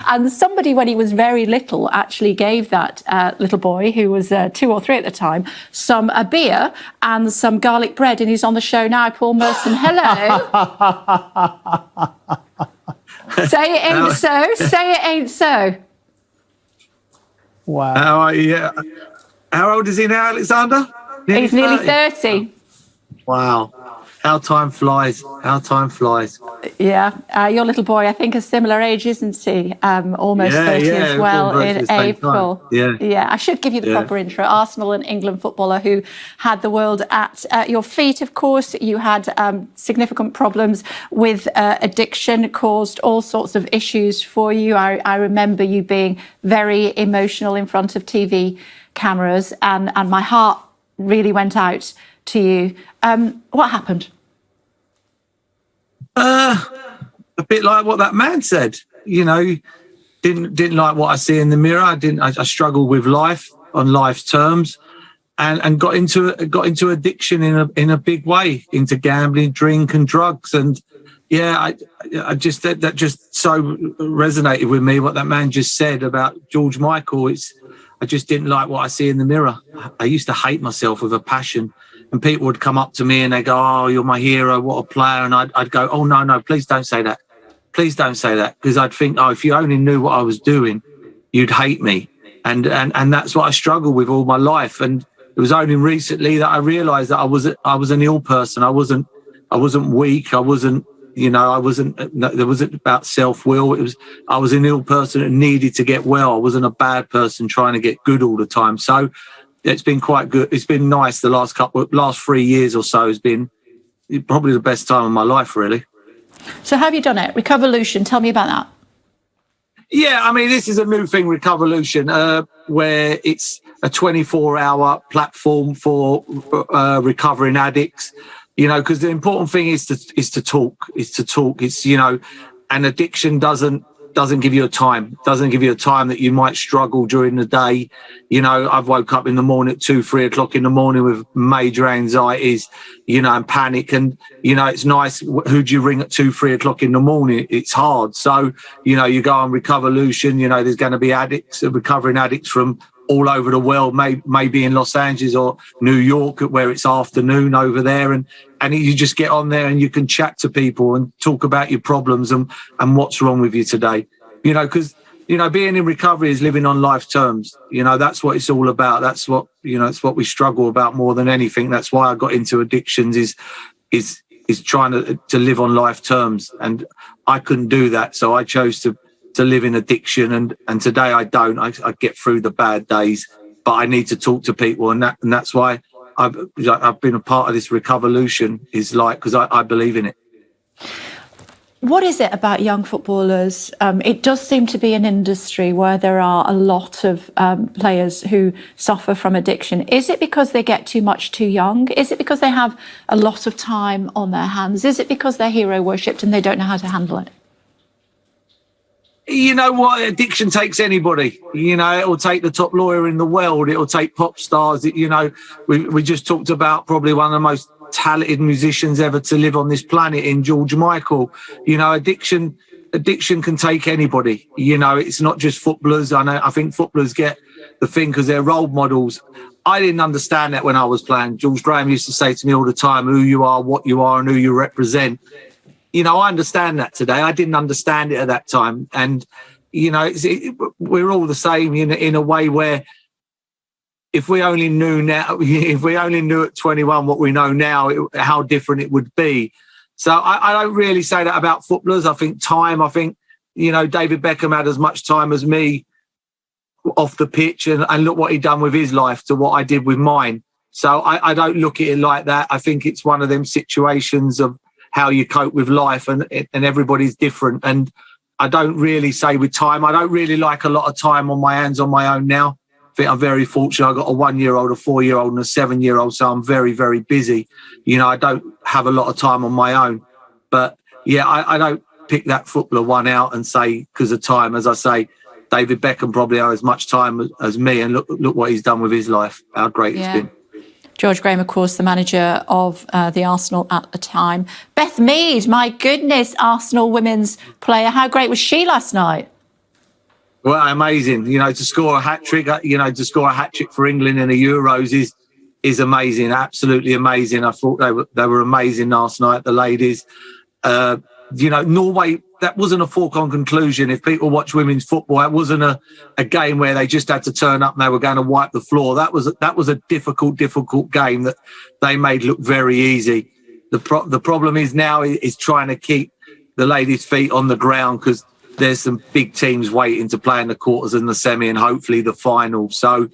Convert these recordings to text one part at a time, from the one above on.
And somebody, when he was very little, actually gave that little boy, who was 2 or 3 at the time, a beer and some garlic bread. And he's on the show now, Paul Merson. Hello. Say it ain't so. Say it ain't so. Wow. How old is he now, Alexander? He's nearly 30. Wow. How time flies. How time flies. Yeah. Your little boy, I think, a similar age, isn't he? Almost 30 as well in April. Yeah. I should give you the proper intro. Arsenal and England footballer who had the world at your feet, of course. You had significant problems with addiction, caused all sorts of issues for you. I remember you being very emotional in front of TV cameras, and my heart really went out to you. What happened? A bit like what that man said. You know, didn't like what I see in the mirror. I struggled with life on life's terms, and got into addiction in a big way, into gambling, drink, and drugs. And I just that just so resonated with me, what that man just said about George Michael. I just didn't like what I see in the mirror. I used to hate myself with a passion. And people would come up to me and they go, "Oh, you're my hero, what a player." And I'd go, "Oh, no, please don't say that. Please don't say that." Because I'd think, oh, if you only knew what I was doing, you'd hate me. And that's what I struggled with all my life. And it was only recently that I realised that I was an ill person. I wasn't weak. There wasn't about self-will. I was an ill person that needed to get well. I wasn't a bad person trying to get good all the time. So it's been quite good. It's been nice. The last 3 years or so has been probably the best time of my life, really. So how have you done it? Recoverlution, tell me about that. Yeah, I mean, this is a new thing, Recoverlution, where it's a 24-hour platform for recovering addicts. You know, because the important thing is to talk. It's, you know, and addiction doesn't give you a time. Doesn't give you a time that you might struggle during the day. You know, I've woke up in the morning at 2, 3 o'clock in the morning with major anxieties, you know, and panic. And, you know, it's nice. Who do you ring at 2, 3 o'clock in the morning? It's hard. So, you know, you go on Recoverlution, you know, there's going to be addicts, recovering addicts from all over the world, maybe in Los Angeles or New York, where it's afternoon over there. And you just get on there and you can chat to people and talk about your problems and what's wrong with you today. You know, because, you know, being in recovery is living on life's terms. You know, that's what it's all about. That's what, you know, it's what we struggle about more than anything. That's why I got into addictions is trying to live on life terms. And I couldn't do that. So I chose to live in addiction. And today I don't. I get through the bad days, but I need to talk to people. And that's why I've been a part of this Recoverlution, because I believe in it. What is it about young footballers? It does seem to be an industry where there are a lot of players who suffer from addiction. Is it because they get too much too young? Is it because they have a lot of time on their hands? Is it because they're hero worshipped and they don't know how to handle it? You know what? Addiction takes anybody. You know, it will take the top lawyer in the world. It will take pop stars. You know, we just talked about probably one of the most talented musicians ever to live on this planet in George Michael. You know, addiction can take anybody. You know, it's not just footballers. I think footballers get the thing because they're role models. I didn't understand that when I was playing. George Graham used to say to me all the time, who you are, what you are, and who you represent. You know, I understand that today. I didn't understand it at that time. And, you know, we're all the same in a way where if we only knew now, if we only knew at 21 what we know now, how different it would be. So I don't really say that about footballers. I think, you know, David Beckham had as much time as me off the pitch, and look what he'd done with his life to what I did with mine. So I don't look at it like that. I think it's one of them situations of how you cope with life, and everybody's different. And I don't really say with time, I don't really like a lot of time on my hands on my own now. I think I'm very fortunate. I've got a 1-year-old, a 4-year-old and a 7-year-old. So I'm very, very busy. You know, I don't have a lot of time on my own. But yeah, I don't pick that footballer one out and say because of time. As I say, David Beckham probably has as much time as me, and look what he's done with his life, how great it's been. George Graham, of course, the manager of the Arsenal at the time. Beth Mead, my goodness, Arsenal women's player. How great was she last night? Well, amazing. You know, to score a hat-trick, for England in the Euros is amazing, absolutely amazing. I thought they were amazing last night, the ladies. Norway, that wasn't a foregone conclusion. If people watch women's football, that wasn't a game where they just had to turn up and they were going to wipe the floor. That was a difficult game that they made look very easy. The problem is now is trying to keep the ladies' feet on the ground, because there's some big teams waiting to play in the quarters and the semi and hopefully the final. So,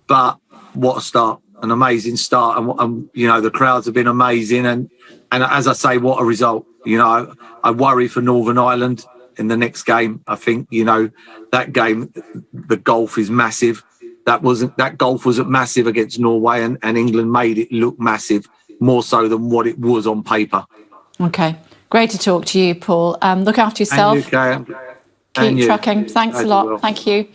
but what a start, an amazing start. And the crowds have been amazing. And as I say, what a result. I worry for Northern Ireland in the next game. I think, that game, the gulf is massive. That gulf wasn't massive against Norway, and England made it look massive, more so than what it was on paper. Okay. Great to talk to you, Paul. Look after yourself. And you, Kay. Keep trucking. Thanks a lot. Thank you.